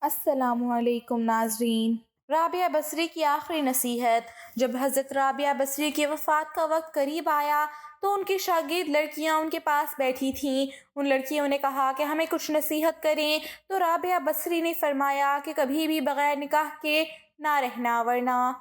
السلام علیکم ناظرین۔ رابعہ بصری کی آخری نصیحت۔ جب حضرت رابعہ بصری کی وفات کا وقت قریب آیا تو ان کی شاگرد لڑکیاں ان کے پاس بیٹھی تھیں۔ ان لڑکیوں نے کہا کہ ہمیں کچھ نصیحت کریں تو رابعہ بصری نے فرمایا کہ کبھی بھی بغیر نکاح کے نہ رہنا، ورنہ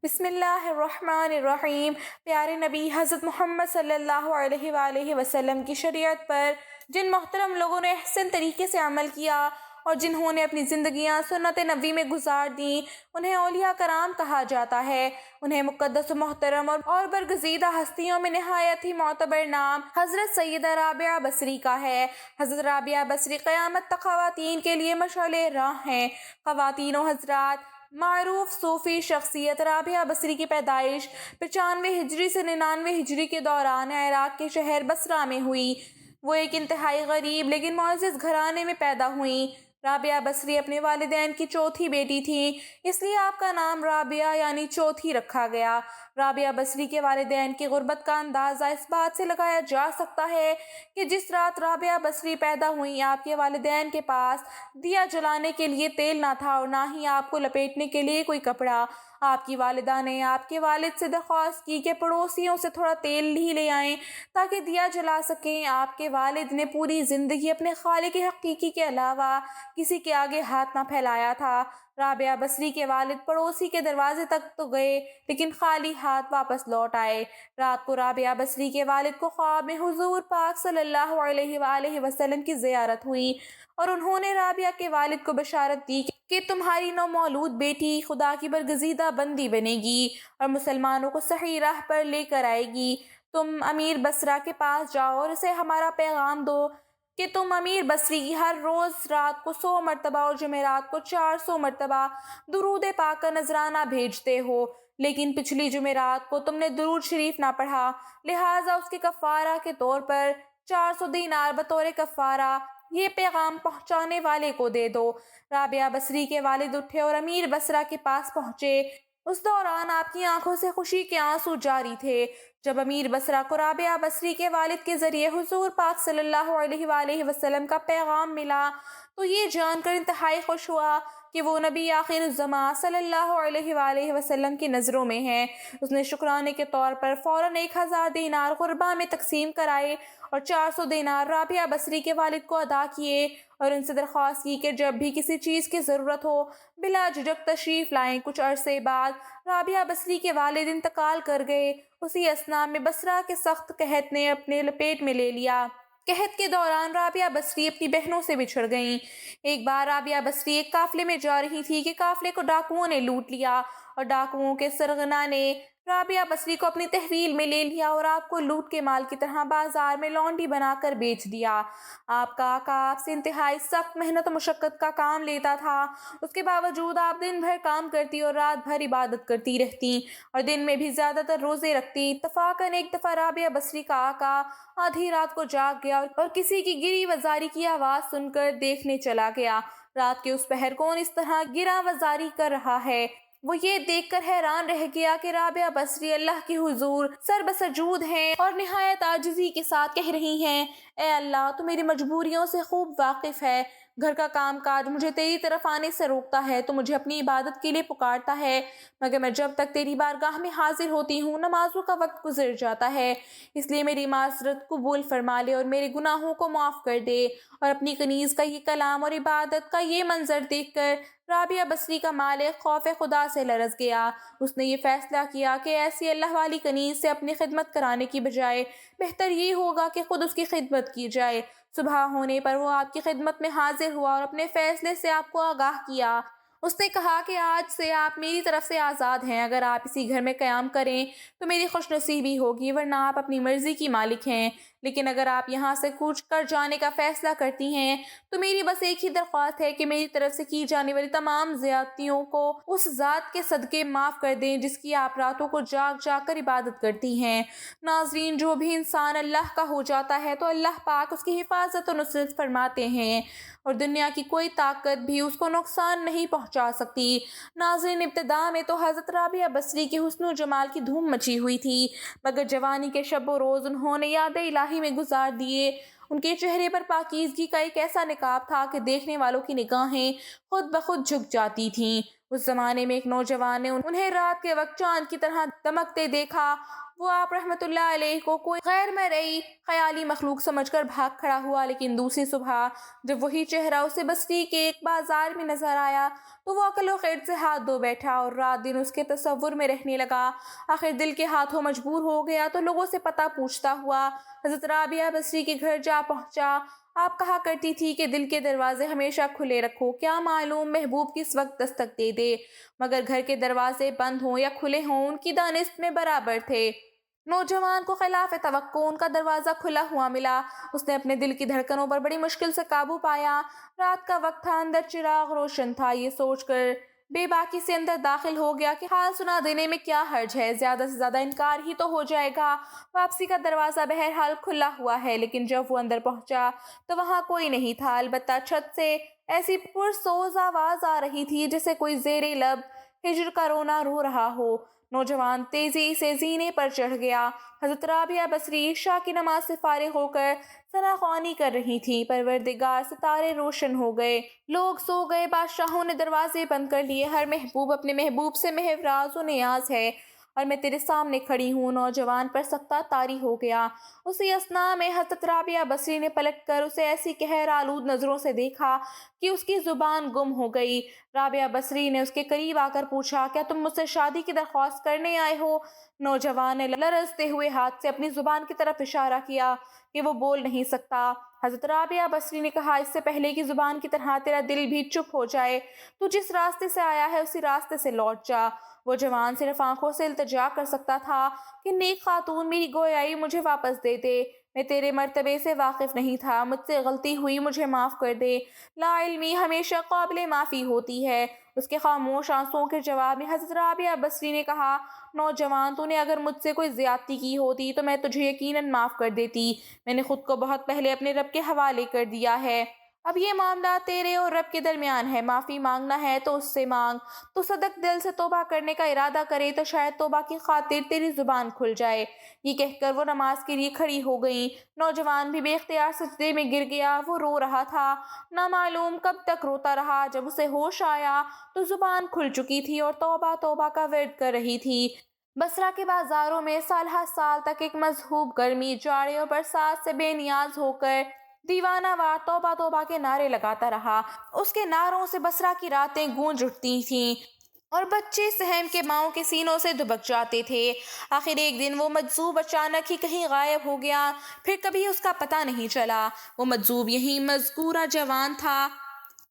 بسم اللہ الرحمن الرحیم۔ پیارے نبی حضرت محمد صلی اللہ علیہ وآلہ وسلم کی شریعت پر جن محترم لوگوں نے احسن طریقے سے عمل کیا اور جنہوں نے اپنی زندگیاں سنت نبی میں گزار دیں، انہیں اولیاء کرام کہا جاتا ہے۔ انہیں مقدس و محترم اور برگزیدہ ہستیوں میں نہایت ہی معتبر نام حضرت سیدہ رابعہ بصری کا ہے۔ حضرت رابعہ بصری قیامت تک خواتین کے لیے مشعل راہ ہیں۔ خواتین و حضرات، معروف صوفی شخصیت رابعہ بصری کی پیدائش 95 ہجری سے 99 ہجری کے دوران عراق کے شہر بصرہ میں ہوئی۔ وہ ایک انتہائی غریب لیکن معزز گھرانے میں پیدا ہوئیں۔ رابعہ بصری اپنے والدین کی چوتھی بیٹی تھیں، اس لیے آپ کا نام رابعہ یعنی چوتھی رکھا گیا۔ رابعہ بصری کے والدین کی غربت کا اندازہ اس بات سے لگایا جا سکتا ہے کہ جس رات رابعہ بصری پیدا ہوئیں، آپ کے والدین کے پاس دیا جلانے کے لیے تیل نہ تھا اور نہ ہی آپ کو لپیٹنے کے لیے کوئی کپڑا۔ آپ کی والدہ نے آپ کے والد سے درخواست کی کہ پڑوسیوں سے تھوڑا تیل ہی لے آئیں تاکہ دیا جلا سکیں۔ آپ کے والد نے پوری زندگی اپنے خالق حقیقی کے علاوہ کسی کے آگے ہاتھ نہ پھیلایا تھا۔ رابعہ بصری کے والد پڑوسی کے دروازے تک تو گئے لیکن خالی ہاتھ واپس لوٹ آئے۔ رات کو رابعہ بصری کے والد کو خواب میں حضور پاک صلی اللہ علیہ وآلہ وسلم کی زیارت ہوئی اور انہوں نے رابعہ کے والد کو بشارت دی کہ تمہاری نومولود بیٹی خدا کی برگزیدہ بندی بنے گی اور مسلمانوں کو صحیح راہ پر لے کر آئے گی۔ تم امیر بصرہ کے پاس جاؤ اور اسے ہمارا پیغام دو کہ تم امیر بصری کی ہر روز رات کو 100 مرتبہ اور جمعرات کو 400 مرتبہ درود پاک کا نذرانہ بھیجتے ہو، لیکن پچھلی جمعرات کو تم نے درود شریف نہ پڑھا، لہٰذا اس کے کفارہ کے طور پر 400 دینار بطور کفارہ یہ پیغام پہنچانے والے کو دے دو۔ رابعہ بصری کے والد اٹھے اور امیر بصرہ کے پاس پہنچے۔ اس دوران آپ کی آنکھوں سے خوشی کے آنسو جاری تھے۔ جب امیر بصرہ کو رابعہ بصری کے والد کے ذریعے حضور پاک صلی اللہ علیہ وآلہ وسلم کا پیغام ملا تو یہ جان کر انتہائی خوش ہوا کہ وہ نبی آخر الزماں صلی اللہ علیہ وآلہ وسلم کی نظروں میں ہیں۔ اس نے شکرانے کے طور پر فوراً 1000 دینار غربا میں تقسیم کرائے اور 400 دینار رابعہ بصری کے والد کو ادا کیے اور ان سے درخواست کی کہ جب بھی کسی چیز کی ضرورت ہو بلا جھجک تشریف لائیں۔ کچھ عرصے بعد رابعہ بصری کے والد انتقال کر گئے۔ اسی اثناء میں بصرہ کے سخت قحط نے اپنے لپیٹ میں لے لیا۔ قحط کے دوران رابعہ بصری اپنی بہنوں سے بچھڑ گئیں۔ ایک بار رابعہ بصری ایک قافلے میں جا رہی تھی کہ قافلے کو ڈاکوؤں نے لوٹ لیا اور ڈاکوؤں کے سرغنہ نے رابعہ بصری کو اپنی تحویل میں لے لیا اور آپ کو لوٹ کے مال کی طرح بازار میں لونڈی بنا کر بیچ دیا۔ آپ کا آقا آپ سے انتہائی سخت محنت و مشقت کا کام لیتا تھا، اس کے باوجود آپ دن بھر کام کرتی اور رات بھر عبادت کرتی رہتی اور دن میں بھی زیادہ تر روزے رکھتی۔ اتفاقاً ایک دفعہ رابعہ بصری کا آقا آدھی رات کو جاگ گیا اور کسی کی گری وزاری کی آواز سن کر دیکھنے چلا گیا۔ رات کے اس پہر کون اس طرح گراں وزاری کر رہا ہے؟ وہ یہ دیکھ کر حیران رہ گیا کہ رابعہ بصری اللہ کے حضور سر بسجود ہیں اور نہایت عاجزی کے ساتھ کہہ رہی ہیں، اے اللہ، تو میری مجبوریوں سے خوب واقف ہے۔ گھر کا کام کاج مجھے تیری طرف آنے سے روکتا ہے، تو مجھے اپنی عبادت کے لیے پکارتا ہے، مگر میں جب تک تیری بارگاہ میں حاضر ہوتی ہوں نمازوں کا وقت گزر جاتا ہے، اس لیے میری معذرت قبول فرما لے اور میرے گناہوں کو معاف کر دے۔ اور اپنی کنیز کا یہ کلام اور عبادت کا یہ منظر دیکھ کر رابعہ بصری کا مالک خوف خدا سے لرز گیا۔ اس نے یہ فیصلہ کیا کہ ایسی اللہ والی کنیز سے اپنی خدمت کرانے کی بجائے بہتر یہ ہوگا کہ خود اس کی خدمت کی جائے۔ صبح ہونے پر وہ آپ کی خدمت میں حاضر ہوا اور اپنے فیصلے سے آپ کو آگاہ کیا۔ اس نے کہا کہ آج سے آپ میری طرف سے آزاد ہیں، اگر آپ اسی گھر میں قیام کریں تو میری خوش نصیبی ہوگی، ورنہ آپ اپنی مرضی کی مالک ہیں، لیکن اگر آپ یہاں سے کوچ کر جانے کا فیصلہ کرتی ہیں تو میری بس ایک ہی درخواست ہے کہ میری طرف سے کی جانے والی تمام زیادتیوں کو اس ذات کے صدقے معاف کر دیں جس کی آپ راتوں کو جاگ جاگ کر عبادت کرتی ہیں۔ ناظرین، جو بھی انسان اللہ کا ہو جاتا ہے تو اللہ پاک اس کی حفاظت و نصرت فرماتے ہیں اور دنیا کی کوئی طاقت بھی اس کو نقصان نہیں پہنچا سکتی۔ ناظرین، ابتدا میں تو حضرت رابعہ بصری کے حسن و جمال کی دھوم مچی ہوئی تھی، مگر جوانی کے شب و روز انہوں نے یاد الہی میں گزار دیے۔ ان کے چہرے پر پاکیزگی کا ایک ایسا نقاب تھا کہ دیکھنے والوں کی نگاہیں خود بخود جھک جاتی تھیں۔ اس زمانے میں ایک نوجوان نے انہیں رات کے وقت چاند کی طرح دمکتے دیکھا۔ وہ آپ رحمۃ اللہ علیہ کو کوئی غیر مرئی خیالی مخلوق سمجھ کر بھاگ کھڑا ہوا، لیکن دوسری صبح جب وہی چہرہ اسے بصری کے ایک بازار میں نظر آیا تو وہ عقل و خرد سے ہاتھ دھو بیٹھا اور رات دن اس کے تصور میں رہنے لگا۔ آخر دل کے ہاتھوں مجبور ہو گیا تو لوگوں سے پتہ پوچھتا ہوا حضرت رابعہ بصری کے گھر جا پہنچا۔ آپ کہا کرتی تھی کہ دل کے دروازے ہمیشہ کھلے رکھو، کیا معلوم محبوب کس وقت دستک دے دے، مگر گھر کے دروازے بند ہوں یا کھلے ہوں ان کی دانست میں برابر تھے۔ نوجوان کو خلاف توقع ان کا دروازہ کھلا ہوا ملا۔ اس نے اپنے دل کی دھڑکنوں پر بڑی مشکل سے قابو پایا۔ رات کا وقت تھا، اندر چراغ روشن تھا۔ یہ سوچ کر بے باکی سے اندر داخل ہو گیا کہ حال سنا دینے میں کیا حرج ہے، زیادہ سے زیادہ انکار ہی تو ہو جائے گا۔ واپسی کا دروازہ بہرحال کھلا ہوا ہے، لیکن جب وہ اندر پہنچا تو وہاں کوئی نہیں تھا، البتہ چھت سے ایسی پرسوز آواز آ رہی تھی جیسے کوئی زیر لب ہجر کا رونا رو رہا ہو۔ نوجوان تیزی سے زینے پر چڑھ گیا۔ حضرت رابعہ بصری عشاء کی نماز سے فارغ ہو کر ثنا خوانی کر رہی تھیں۔ پروردگار ستارے روشن ہو گئے، لوگ سو گئے، بادشاہوں نے دروازے بند کر لیے۔ ہر محبوب اپنے محبوب سے محو راز و نیاز ہے اور میں تیرے سامنے کھڑی ہوں۔ نوجوان پر سختہ طاری ہو گیا۔ اسی اثناء میں حضرت رابعہ بصری نے پلٹ کر اسے ایسی قہر آلود نظروں سے دیکھا کہ اس کی زبان گم ہو گئی۔ رابعہ بصری نے اس کے قریب آ کر پوچھا، کیا تم مجھ سے شادی کی درخواست کرنے آئے ہو؟ نوجوان نے لرزتے ہوئے ہاتھ سے اپنی زبان کی طرف اشارہ کیا کہ وہ بول نہیں سکتا۔ حضرت رابعہ بصری نے کہا، اس سے پہلے کہ زبان کی طرح تیرا دل بھی چپ ہو جائے، تو جس راستے سے آیا ہے اسی راستے سے لوٹ جا۔ وہ جوان صرف آنکھوں سے التجا کر سکتا تھا کہ نیک خاتون میری گویائی مجھے واپس دے دے، میں تیرے مرتبے سے واقف نہیں تھا، مجھ سے غلطی ہوئی، مجھے معاف کر دے۔ لا علمی ہمیشہ قابل معافی ہوتی ہے۔ اس کے خاموش آنسوؤں کے جواب میں حضرت رابعہ بصری نے کہا، نوجوان، تو نے اگر مجھ سے کوئی زیادتی کی ہوتی تو میں تجھے یقیناً معاف کر دیتی۔ میں نے خود کو بہت پہلے اپنے رب کے حوالے کر دیا ہے۔ اب یہ معاملہ تیرے اور رب کے درمیان ہے، معافی مانگنا ہے تو اس سے مانگ۔ تو صدق دل سے توبہ کرنے کا ارادہ کرے تو شاید توبہ کی خاطر تیری زبان کھل جائے۔ یہ کہہ کر وہ نماز کے لیے کھڑی ہو گئیں۔ نوجوان بھی بے اختیار سجدے میں گر گیا۔ وہ رو رہا تھا، نہ معلوم کب تک روتا رہا۔ جب اسے ہوش آیا تو زبان کھل چکی تھی اور توبہ توبہ کا ورد کر رہی تھی۔ بصرہ کے بازاروں میں سال ہر سال تک ایک مذہوب گرمی، جاڑے اور برسات سے بے نیاز ہو کر دیوانہ وار توبہ توبہ کے نعرے لگاتا رہا۔ اس کے نعروں سے بصرہ کی راتیں گونج اٹھتی تھیں اور بچے سہم کے ماؤں کے سینوں سے دبک جاتے تھے۔ آخر ایک دن وہ مجذوب اچانک ہی کہیں غائب ہو گیا، پھر کبھی اس کا پتہ نہیں چلا۔ وہ مجذوب یہی مذکورہ جوان تھا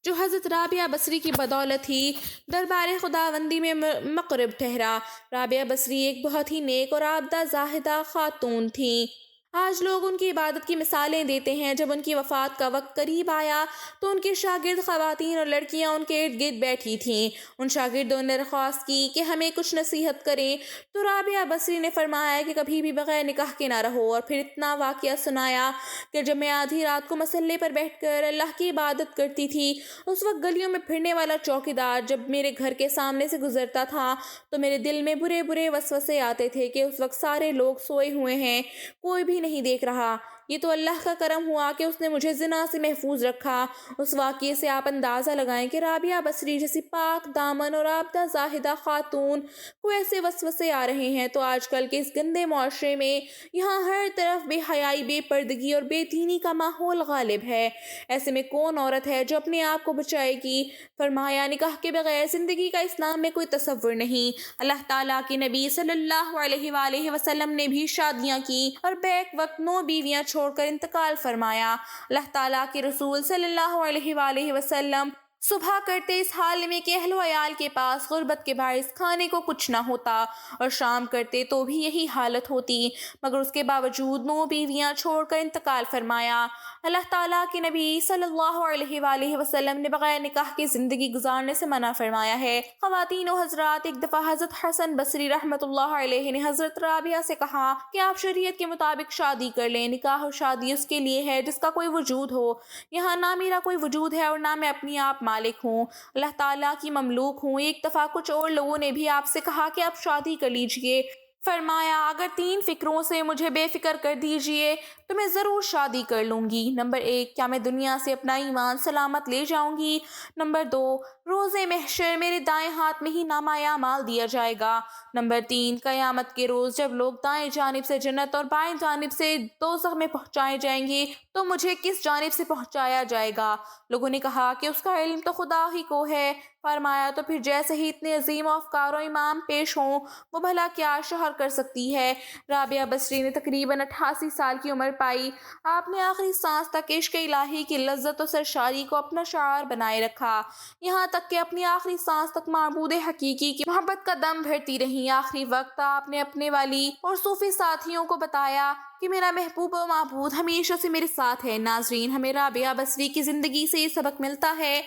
جو حضرت رابعہ بصری کی بدولت ہی دربار خداوندی میں مقرب ٹھہرا۔ رابعہ بصری ایک بہت ہی نیک اور عابدہ زاہدہ خاتون تھیں۔ آج لوگ ان کی عبادت کی مثالیں دیتے ہیں۔ جب ان کی وفات کا وقت قریب آیا تو ان کے شاگرد خواتین اور لڑکیاں ان کے ارد گرد بیٹھی تھیں۔ ان شاگردوں نے درخواست کی کہ ہمیں کچھ نصیحت کریں، تو رابعہ بصری نے فرمایا کہ کبھی بھی بغیر نکاح کے نہ رہو، اور پھر اتنا واقعہ سنایا کہ جب میں آدھی رات کو مصلے پر بیٹھ کر اللہ کی عبادت کرتی تھی، اس وقت گلیوں میں پھرنے والا چوکیدار جب میرے گھر کے سامنے سے گزرتا تھا تو میرے دل میں برے برے وسوسے آتے تھے کہ اس وقت سارے لوگ سوئے ہوئے ہیں، کوئی بھی نہیں دیکھ رہا۔ یہ تو اللہ کا کرم ہوا کہ اس نے مجھے زنا سے محفوظ رکھا۔ اس واقعے سے آپ اندازہ لگائیں کہ رابعہ بصری جیسی پاک دامن اور عابدہ زاہدہ خاتون کو ایسے وسوسے آ رہے ہیں تو آج کل کے اس گندے معاشرے میں یہاں ہر طرف بے حیائی، بے پردگی اور بے دینی کا ماحول غالب ہے۔ ایسے میں کون عورت ہے جو اپنے آپ کو بچائے گی؟ فرمایا، نکاح کے بغیر زندگی کا اسلام میں کوئی تصور نہیں۔ اللہ تعالیٰ کے نبی صلی اللہ علیہ وآلہ وسلم نے بھی شادیاں کی اور بیک وقت 9 بیویاں چھوڑ کر انتقال فرمایا۔ اللہ تعالیٰ کے رسول صلی اللہ علیہ وآلہ وسلم صبح کرتے اس حال میں کہ اہل و عیال کے پاس غربت کے باعث کھانے کو کچھ نہ ہوتا، اور شام کرتے تو بھی یہی حالت ہوتی، مگر اس کے باوجود 9 بیویاں چھوڑ کر انتقال فرمایا۔ اللہ تعالیٰ کے نبی صلی اللہ علیہ وآلہ وسلم نے بغیر نکاح کی زندگی گزارنے سے منع فرمایا ہے۔ خواتین و حضرات، ایک دفعہ حضرت حسن بصری رحمۃ اللہ علیہ نے حضرت رابعہ سے کہا کہ آپ شریعت کے مطابق شادی کر لیں۔ نکاح اور شادی اس کے لیے ہے جس کا کوئی وجود ہو، یہاں نہ میرا کوئی وجود ہے اور نہ میں اپنی آپ مالک ہوں، اللہ تعالیٰ کی مملوک ہوں۔ ایک دفعہ کچھ اور لوگوں نے بھی آپ سے کہا کہ آپ شادی کر لیجئے۔ فرمایا اگر 3 فکروں سے مجھے بے فکر کر دیجئے تو میں ضرور شادی کر لوں گی۔ نمبر 1، کیا میں دنیا سے اپنا ایمان سلامت لے جاؤں گی؟ نمبر 2، روز محشر میرے دائیں ہاتھ میں ہی نامہ اعمال دیا جائے گا۔ نمبر 3، قیامت کے روز جب لوگ دائیں جانب سے جنت اور بائیں جانب سے دوزخ میں پہنچائے جائیں گے تو مجھے کس جانب سے پہنچایا جائے گا؟ لوگوں نے کہا کہ اس کا علم تو خدا ہی کو ہے۔ فرمایا تو پھر جیسے ہی اتنے عظیم افکار و امام پیش ہوں وہ بھلا کیا شوہر کر سکتی ہے؟ رابعہ بصری نے تقریباً 88 سال کی عمر پائی۔ آپ نے آخری سانس تک عشق الہی کی لذت و سرشاری کو اپنا شعار بنائے رکھا، یہاں تک کہ اپنی آخری سانس تک معبود حقیقی کی محبت کا دم بھرتی رہیں۔ آخری وقت آپ نے اپنے والی اور صوفی ساتھیوں کو بتایا کہ میرا محبوب و معبود ہمیشہ سے میرے ساتھ ہے۔ ناظرین، ہمیں رابعہ بصری کی زندگی سے یہ سبق ملتا ہے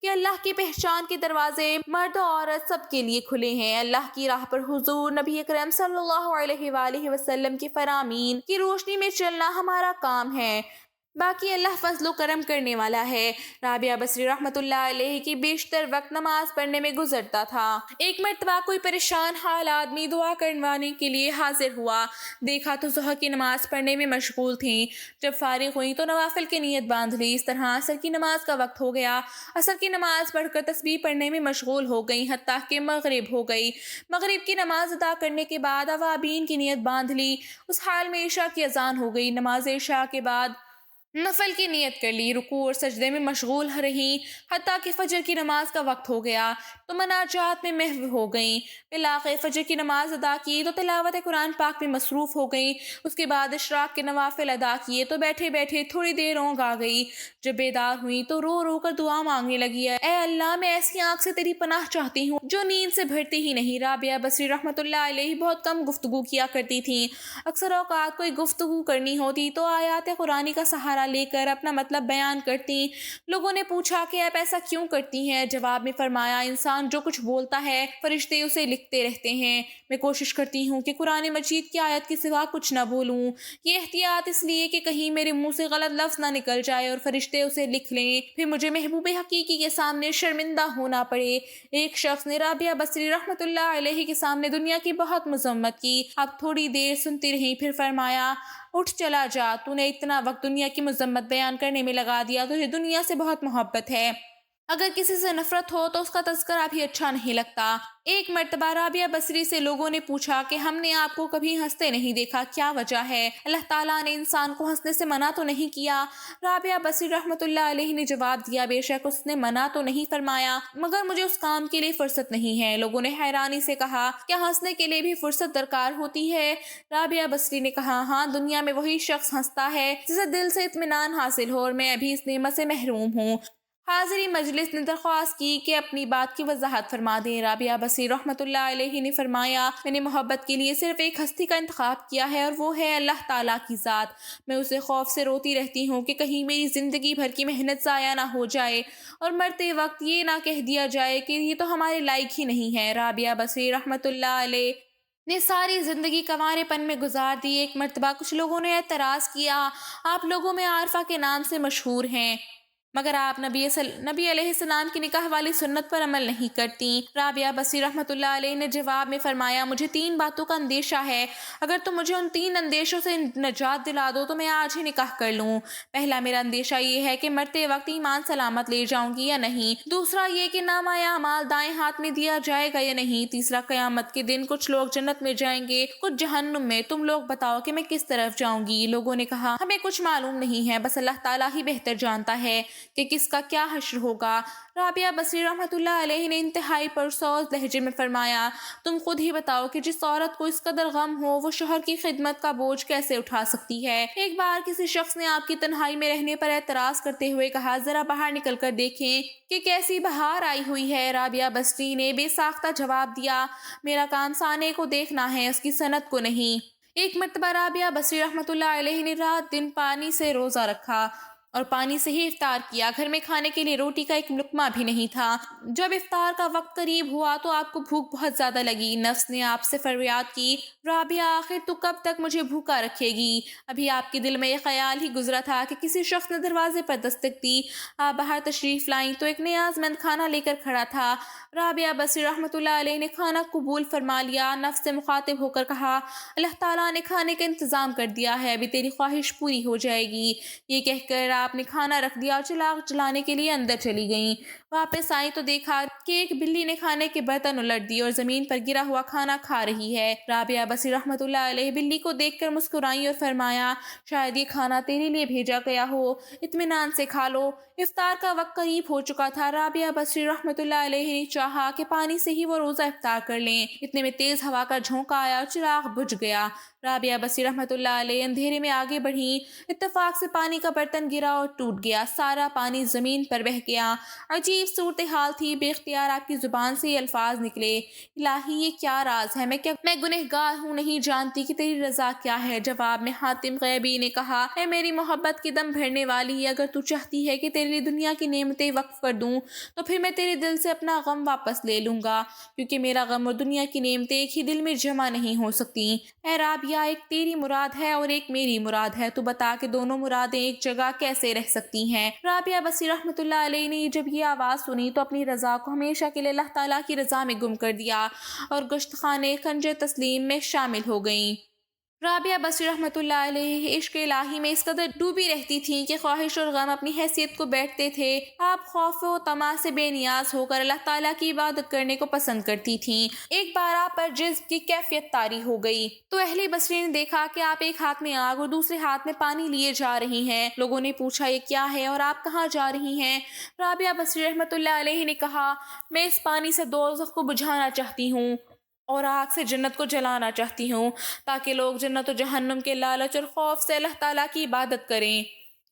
کہ اللہ کی پہچان کے دروازے مرد و عورت سب کے لیے کھلے ہیں۔ اللہ کی راہ پر حضور نبی اکرم صلی اللہ علیہ وآلہ وسلم کے فرامین کی روشنی میں چلنا ہمارا کام ہے، باقی اللہ فضل و کرم کرنے والا ہے۔ رابعہ بصری رحمۃ اللہ علیہ کی بیشتر وقت نماز پڑھنے میں گزرتا تھا۔ ایک مرتبہ کوئی پریشان حال آدمی دعا کروانے کے لیے حاضر ہوا، دیکھا تو ظہر کی نماز پڑھنے میں مشغول تھیں۔ جب فارغ ہوئی تو نوافل کی نیت باندھ لی۔ اس طرح عصر کی نماز کا وقت ہو گیا۔ عصر کی نماز پڑھ کر تسبیح پڑھنے میں مشغول ہو گئیں، حتیٰ کہ مغرب ہو گئی۔ مغرب کی نماز ادا کرنے کے بعد اوابین کی نیت باندھ لی۔ اس حال میں عشاء کی اذان ہو گئی۔ نماز عشاء کے بعد نفل کی نیت کر لی، رکوع اور سجدے میں مشغول رہیں، حتیٰ کہ فجر کی نماز کا وقت ہو گیا تو مناجات میں محو ہو گئیں۔ بالآخر فجر کی نماز ادا کی تو تلاوت قرآن پاک میں مصروف ہو گئیں۔ اس کے بعد اشراق کے نوافل ادا کیے تو بیٹھے بیٹھے تھوڑی دیر اونگ آ گئی۔ جب بیدار ہوئی تو رو رو کر دعا مانگنے لگی، اے اللہ، میں ایسی آنکھ سے تیری پناہ چاہتی ہوں جو نیند سے بھرتی ہی نہیں۔ رابعہ بصری رحمۃ اللہ علیہ بہت کم گفتگو کیا کرتی تھیں۔ اکثر اوقات کوئی گفتگو کرنی ہوتی تو آیات قرآنی کا سہارا لے کر اپنا مطلب بیان کرتی۔ لوگوں نے پوچھا کہ آپ ایسا کیوں کرتی ہیں؟ جواب میں فرمایا، انسان جو کچھ بولتا ہے فرشتے اسے لکھتے رہتے ہیں۔ میں کوشش کرتی ہوں کہ قرآن مجید کی آیت کے سوا کچھ نہ بولوں، یہ احتیاط اس لیے کہ کہیں میرے منہ سے غلط لفظ نہ نکل جائے اور فرشتے اسے لکھ لیں، پھر مجھے محبوب حقیقی کے سامنے شرمندہ ہونا پڑے۔ ایک شخص نے رابعہ بصری رحمۃ اللہ علیہ کے سامنے دنیا کی بہت مذمت کی۔ اب تھوڑی دیر سنتی رہیں، پھر فرمایا، اٹھ چلا جا، تو نے اتنا وقت دنیا کی مذمت بیان کرنے میں لگا دیا، تجھے دنیا سے بہت محبت ہے، اگر کسی سے نفرت ہو تو اس کا تذکرہ بھی اچھا نہیں لگتا۔ ایک مرتبہ رابعہ بصری سے لوگوں نے پوچھا کہ ہم نے آپ کو کبھی ہنستے نہیں دیکھا، کیا وجہ ہے؟ اللہ تعالیٰ نے انسان کو ہنسنے سے منع تو نہیں کیا؟ رابعہ بصری رحمۃ اللہ علیہ نے جواب دیا، بے شک اس نے منع تو نہیں فرمایا، مگر مجھے اس کام کے لیے فرصت نہیں ہے۔ لوگوں نے حیرانی سے کہا، کیا ہنسنے کے لیے بھی فرصت درکار ہوتی ہے؟ رابعہ بصری نے کہا، ہاں، دنیا میں وہی شخص ہنستا ہے جسے دل سے اطمینان حاصل ہو، اور میں ابھی اس نعمت سے محروم ہوں۔ حاضری مجلس نے درخواست کی کہ اپنی بات کی وضاحت فرما دیں۔ رابعہ بصری رحمۃ اللہ علیہ نے فرمایا، میں نے محبت کے لیے صرف ایک ہستی کا انتخاب کیا ہے اور وہ ہے اللہ تعالیٰ کی ذات۔ میں اسے خوف سے روتی رہتی ہوں کہ کہیں میری زندگی بھر کی محنت ضائع نہ ہو جائے اور مرتے وقت یہ نہ کہہ دیا جائے کہ یہ تو ہمارے لائق ہی نہیں ہے۔ رابعہ بصری رحمۃ اللہ علیہ نے ساری زندگی کنوارے پن میں گزار دی۔ ایک مرتبہ کچھ لوگوں نے اعتراض کیا، آپ لوگوں میں عارفہ کے نام سے مشہور ہیں، مگر آپ نبی علیہ السلام کی نکاح والی سنت پر عمل نہیں کرتی۔ رابعہ بصری رحمۃ اللہ علیہ نے جواب میں فرمایا، مجھے 3 باتوں کا اندیشہ ہے، اگر تم مجھے ان 3 اندیشوں سے نجات دلا دو تو میں آج ہی نکاح کر لوں۔ پہلا میرا اندیشہ یہ ہے کہ مرتے وقت ایمان سلامت لے جاؤں گی یا نہیں، دوسرا یہ کہ نامہ اعمال دائیں ہاتھ میں دیا جائے گا یا نہیں، تیسرا قیامت کے دن کچھ لوگ جنت میں جائیں گے، کچھ جہنم میں، تم لوگ بتاؤ کہ میں کس طرف جاؤں گی؟ لوگوں نے کہا، ہمیں کچھ معلوم نہیں ہے، بس اللہ تعالیٰ ہی بہتر جانتا ہے کہ کس کا کیا حشر ہوگا۔ رابعہ بصری رحمۃ اللہ علیہ نے انتہائی پرسوز لہجے میں فرمایا، تم خود ہی بتاؤ کہ جس عورت کو اس قدر غم ہو وہ شوہر کی خدمت کا بوجھ کیسے اٹھا سکتی ہے؟ ایک بار کسی شخص نے آپ کی تنہائی میں رہنے پر اعتراض کرتے ہوئے کہا، ذرا باہر نکل کر دیکھیں کہ کیسی بہار آئی ہوئی ہے۔ رابعہ بصری نے بے ساختہ جواب دیا، میرا کام سانے کو دیکھنا ہے، اس کی صنعت کو نہیں۔ ایک مرتبہ رابعہ بصری رحمۃ اللہ علیہ نے رات دن پانی سے روزہ رکھا اور پانی سے ہی افطار کیا۔ گھر میں کھانے کے لیے روٹی کا ایک لقمہ بھی نہیں تھا۔ جب افطار کا وقت قریب ہوا تو آپ کو بھوک بہت زیادہ لگی۔ نفس نے آپ سے فریاد کی، رابعہ آخر تو کب تک مجھے بھوکا رکھے گی؟ ابھی آپ کے دل میں یہ خیال ہی گزرا تھا کہ کسی شخص نے دروازے پر دستک دی۔ آپ باہر تشریف لائیں تو ایک نیاز مند کھانا لے کر کھڑا تھا۔ رابعہ بصری رحمۃ اللہ علیہ نے کھانا قبول فرما لیا۔ نفس سے مخاطب ہو کر کہا، اللہ تعالیٰ نے کھانے کا انتظام کر دیا ہے، ابھی تیری خواہش پوری ہو جائے گی۔ یہ کہہ کر آپ نے کھانا رکھ دیا اور چراغ جلانے کے لیے اندر چلی گئیں۔ واپس آئیں تو دیکھا کہ ایک بلی نے کھانے کے برتن الٹ دیے اور زمین پر گرا ہوا کھانا کھا رہی ہے۔ رابعہ بصری رحمۃ اللہ علیہ بلی کو دیکھ کر مسکرائیں اور فرمایا، شاید یہ کھانا تیرے لیے بھیجا گیا ہو، اطمینان سے کھا لو۔ افطار کا وقت قریب ہو چکا تھا۔ رابعہ بصری رحمۃ اللہ علیہ نے چاہا کہ پانی سے ہی وہ روزہ افطار کر لیں۔ اتنے میں تیز ہوا کا جھونکا آیا اور چراغ بجھ گیا۔ رابعہ بصری رحمۃ اللہ علیہ اندھیرے میں آگے بڑھیں۔ اتفاق سے پانی کا برتن گرا اور ٹوٹ گیا۔ سارا پانی زمین پر بہہ گیا۔ عجیب صورتحال تھی۔ بے اختیار آپ کی زبان سے یہ الفاظ نکلے، الہی یہ کیا راز ہے؟ میں گنہگار ہوں، نہیں جانتی کہ تیری رضا کیا ہے۔ جواب میں حاتم غیبی نے کہا، اے میری محبت کی دم بھرنے والی، اگر تو چاہتی ہے کہ تیرے لیے دنیا کی نعمتیں وقف کر دوں تو پھر میں تیرے دل سے اپنا غم واپس لے لوں گا، کیونکہ میرا غم اور دنیا کی نعمتیں ایک ہی دل میں جمع نہیں ہو سکتی۔ اے رابعہ، ایک تیری مراد ہے اور ایک میری مراد ہے، تو بتا کہ دونوں مرادیں ایک جگہ کیسے رہ سکتی ہیں؟ رابعہ بصری رحمۃ اللہ علیہ نے جب یہ آواز سنی تو اپنی رضا کو ہمیشہ کے لیے اللہ تعالیٰ کی رضا میں گم کر دیا اور گشت خانے خنجر تسلیم میں شامل ہو گئیں۔ رابعہ بصری رحمۃ اللہ علیہ عشق الہی میں اس قدر ڈوبی رہتی تھیں کہ خواہش اور غم اپنی حیثیت کو بیٹھتے تھے۔ آپ خوف و طمع سے بے نیاز ہو کر اللہ تعالیٰ کی عبادت کرنے کو پسند کرتی تھیں۔ ایک بار آپ پر جذب کی کیفیت طاری ہو گئی تو اہل بصری نے دیکھا کہ آپ ایک ہاتھ میں آگ اور دوسرے ہاتھ میں پانی لیے جا رہی ہیں۔ لوگوں نے پوچھا، یہ کیا ہے اور آپ کہاں جا رہی ہیں؟ رابعہ بصری رحمۃ اللہ علیہ نے کہا، میں اس پانی سے دوزخ کو بجھانا چاہتی ہوں اور آگ سے جنت کو جلانا چاہتی ہوں، تاکہ لوگ جنت و جہنم کے لالچ اور خوف سے اللہ تعالیٰ کی عبادت کریں۔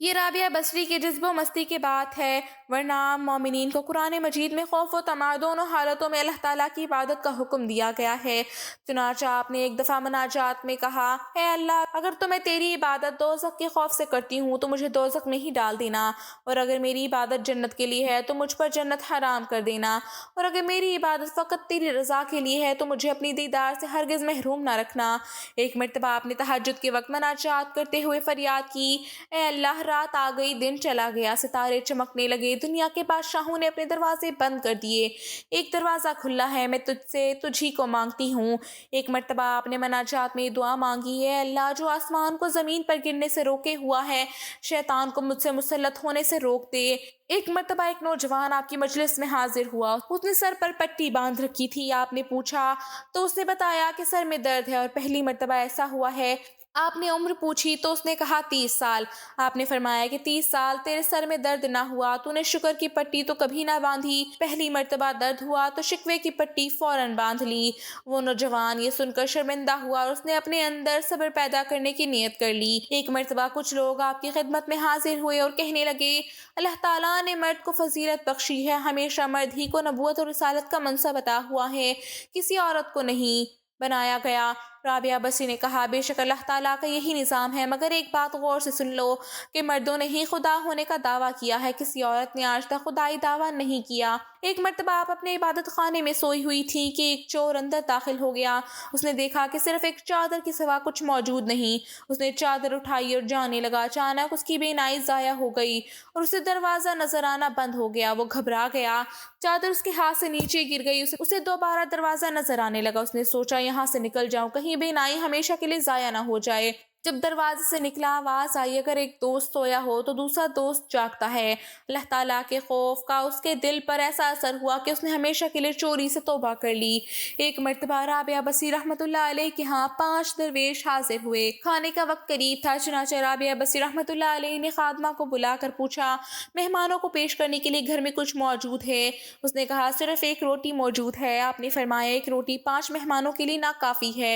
یہ رابعہ بصری کے جذب و مستی کی بات ہے، ورنہ عام مومنین کو قرآن مجید میں خوف و طمع دونوں حالتوں میں اللہ تعالیٰ کی عبادت کا حکم دیا گیا ہے۔ چنانچہ آپ نے ایک دفعہ مناجات میں کہا، اے اللہ، اگر تو میں تیری عبادت دوزخ کے خوف سے کرتی ہوں تو مجھے دوزخ میں ہی ڈال دینا، اور اگر میری عبادت جنت کے لیے ہے تو مجھ پر جنت حرام کر دینا، اور اگر میری عبادت فقط تیری رضا کے لیے ہے تو مجھے اپنی دیدار سے ہرگز محروم نہ رکھنا۔ ایک مرتبہ آپ نے تہجد کے وقت مناجات کرتے ہوئے فریاد کی، اے اللہ، رات آ گئی، دن چلا گیا، ستارے چمکنے لگے، دنیا کے بادشاہوں نے اپنے دروازے بند کر دیے، ایک دروازہ کھلا ہے، میں تجھ ہی کو مانگتی ہوں۔ ایک مرتبہ آپ نے مناجات میں دعا مانگی، اے اللہ، جو آسمان کو زمین پر گرنے سے روکے ہوا ہے، شیطان کو مجھ سے مسلط ہونے سے روک دے۔ ایک مرتبہ ایک نوجوان آپ کی مجلس میں حاضر ہوا، اس نے سر پر پٹی باندھ رکھی تھی۔ آپ نے پوچھا تو اس نے بتایا کہ سر میں درد ہے اور پہلی مرتبہ ایسا ہوا ہے۔ آپ نے عمر پوچھی تو اس نے کہا 30 سال۔ آپ نے فرمایا کہ 30 سال تیرے سر میں درد نہ ہوا، تو نے شکر کی پٹی تو کبھی نہ باندھی، پہلی مرتبہ درد ہوا تو شکوے کی پٹی فوراً باندھ لی۔ وہ نوجوان یہ سن کر شرمندہ ہوا اور اس نے اپنے اندر صبر پیدا کرنے کی نیت کر لی۔ ایک مرتبہ کچھ لوگ آپ کی خدمت میں حاضر ہوئے اور کہنے لگے، اللہ تعالیٰ نے مرد کو فضیلت بخشی ہے، ہمیشہ مرد ہی کو نبوت اور رسالت کا منصب عطا ہوا ہے، کسی عورت کو نہیں بنایا گیا۔ رابعہ بصری نے کہا، بے شک اللہ تعالیٰ کا یہی نظام ہے، مگر ایک بات غور سے سن لو کہ مردوں نے ہی خدا ہونے کا دعویٰ کیا ہے، کسی عورت نے آج تک خدائی دعویٰ نہیں کیا۔ ایک مرتبہ آپ اپنے عبادت خانے میں سوئی ہوئی تھی کہ ایک چور اندر داخل ہو گیا۔ اس نے دیکھا کہ صرف ایک چادر کے سوا کچھ موجود نہیں۔ اس نے چادر اٹھائی اور جانے لگا۔ اچانک اس کی بینائی ضائع ہو گئی اور اسے دروازہ نظر آنا بند ہو گیا۔ وہ گھبرا گیا، چادر اس کے ہاتھ سے نیچے گر گئی، اسے دوبارہ دروازہ نظر آنے لگا۔ اس نے سوچا، یہاں سے نکل جاؤں، کہیں بینائی ہمیشہ کے لیے ضائع نہ ہو جائے۔ جب دروازے سے نکلا، آواز آئی، اگر ایک دوست سویا ہو تو دوسرا دوست جاگتا ہے۔ اللہ تعالیٰ کے خوف کا اس کے دل پر ایسا اثر ہوا کہ اس نے ہمیشہ کے لیے چوری سے توبہ کر لی۔ ایک مرتبہ رابعہ بصری رحمۃ اللہ علیہ کے ہاں 5 درویش حاضر ہوئے۔ کھانے کا وقت قریب تھا، چنانچہ رابعہ بصری رحمۃ اللہ علیہ نے خادمہ کو بلا کر پوچھا، مہمانوں کو پیش کرنے کے لیے گھر میں کچھ موجود ہے؟ اس نے کہا، صرف ایک روٹی موجود ہے۔ آپ نے فرمایا، ایک روٹی 5 مہمانوں کے لیے ناکافی ہے۔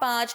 5।